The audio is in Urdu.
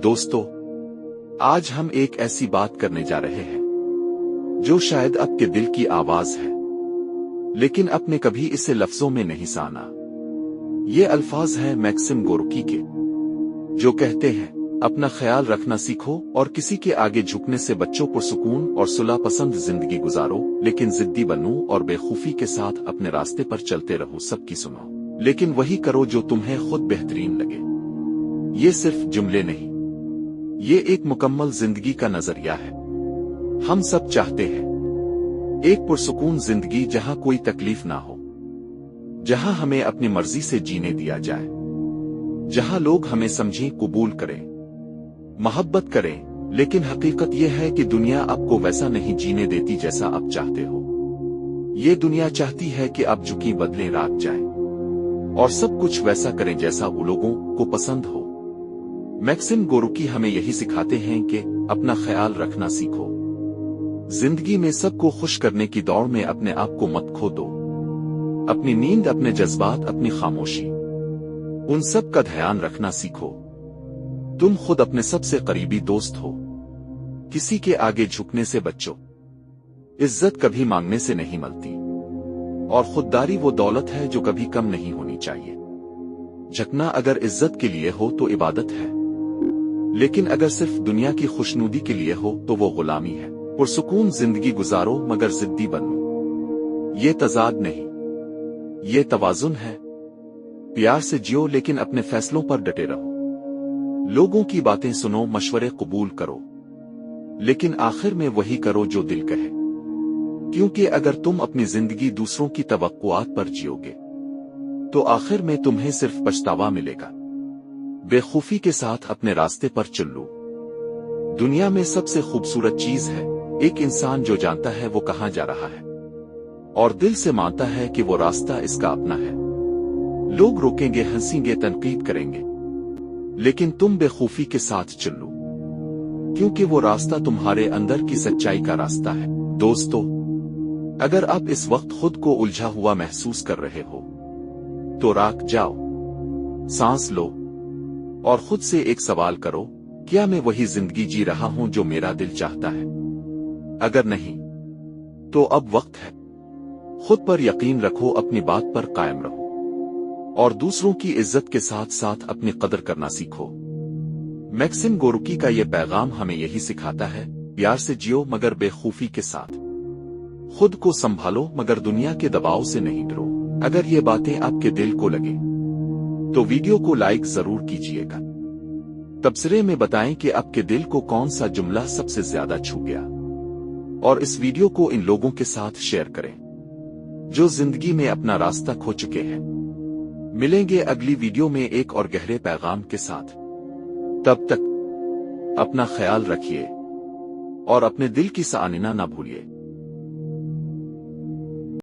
دوستو، آج ہم ایک ایسی بات کرنے جا رہے ہیں جو شاید آپ کے دل کی آواز ہے، لیکن آپ نے کبھی اسے لفظوں میں نہیں سنا۔ یہ الفاظ ہیں میکسم گورکی کے، جو کہتے ہیں اپنا خیال رکھنا سیکھو اور کسی کے آگے جھکنے سے بچو، پرسکون اور صلح پسند زندگی گزارو، لیکن ضدی بنو اور بے خوفی کے ساتھ اپنے راستے پر چلتے رہو۔ سب کی سنو، لیکن وہی کرو جو تمہیں خود بہترین لگے۔ یہ صرف جملے نہیں، یہ ایک مکمل زندگی کا نظریہ ہے۔ ہم سب چاہتے ہیں ایک پرسکون زندگی جہاں کوئی تکلیف نہ ہو، جہاں ہمیں اپنی مرضی سے جینے دیا جائے، جہاں لوگ ہمیں سمجھیں، قبول کریں، محبت کریں۔ لیکن حقیقت یہ ہے کہ دنیا آپ کو ویسا نہیں جینے دیتی جیسا آپ چاہتے ہو۔ یہ دنیا چاہتی ہے کہ آپ جھکیں، بدلیں، راگ جائیں اور سب کچھ ویسا کریں جیسا وہ لوگوں کو پسند ہو۔ میکسم گورکی ہمیں یہی سکھاتے ہیں کہ اپنا خیال رکھنا سیکھو۔ زندگی میں سب کو خوش کرنے کی دوڑ میں اپنے آپ کو مت کھو دو۔ اپنی نیند، اپنے جذبات، اپنی خاموشی، ان سب کا دھیان رکھنا سیکھو۔ تم خود اپنے سب سے قریبی دوست ہو، کسی کے آگے جھکنے سے بچو۔ عزت کبھی مانگنے سے نہیں ملتی، اور خودداری وہ دولت ہے جو کبھی کم نہیں ہونی چاہیے۔ جھکنا اگر عزت کے لیے ہو تو عبادت ہے، لیکن اگر صرف دنیا کی خوشنودی کے لیے ہو تو وہ غلامی ہے۔ پرسکون زندگی گزارو مگر ضدی بنو، یہ تضاد نہیں، یہ توازن ہے۔ پیار سے جیو لیکن اپنے فیصلوں پر ڈٹے رہو۔ لوگوں کی باتیں سنو، مشورے قبول کرو، لیکن آخر میں وہی کرو جو دل کہے، کیونکہ اگر تم اپنی زندگی دوسروں کی توقعات پر جیو گے تو آخر میں تمہیں صرف پچھتاوا ملے گا۔ بے خوفی کے ساتھ اپنے راستے پر چلو۔ دنیا میں سب سے خوبصورت چیز ہے ایک انسان جو جانتا ہے وہ کہاں جا رہا ہے اور دل سے مانتا ہے کہ وہ راستہ اس کا اپنا ہے۔ لوگ روکیں گے، ہنسیں گے، تنقید کریں گے، لیکن تم بے خوفی کے ساتھ چلو، کیونکہ وہ راستہ تمہارے اندر کی سچائی کا راستہ ہے۔ دوستو، اگر آپ اس وقت خود کو الجھا ہوا محسوس کر رہے ہو تو رک جاؤ، سانس لو اور خود سے ایک سوال کرو، کیا میں وہی زندگی جی رہا ہوں جو میرا دل چاہتا ہے؟ اگر نہیں تو اب وقت ہے۔ خود پر یقین رکھو، اپنی بات پر قائم رہو اور دوسروں کی عزت کے ساتھ ساتھ اپنی قدر کرنا سیکھو۔ میکسم گورکی کا یہ پیغام ہمیں یہی سکھاتا ہے، پیار سے جیو مگر بے خوفی کے ساتھ۔ خود کو سنبھالو مگر دنیا کے دباؤ سے نہیں ڈرو۔ اگر یہ باتیں آپ کے دل کو لگیں تو ویڈیو کو لائک ضرور کیجیے گا۔ تبصرے میں بتائیں کہ آپ کے دل کو کون سا جملہ سب سے زیادہ چھو گیا، اور اس ویڈیو کو ان لوگوں کے ساتھ شیئر کریں جو زندگی میں اپنا راستہ کھو چکے ہیں۔ ملیں گے اگلی ویڈیو میں ایک اور گہرے پیغام کے ساتھ۔ تب تک اپنا خیال رکھیے اور اپنے دل کی سانینا نہ بھولیے۔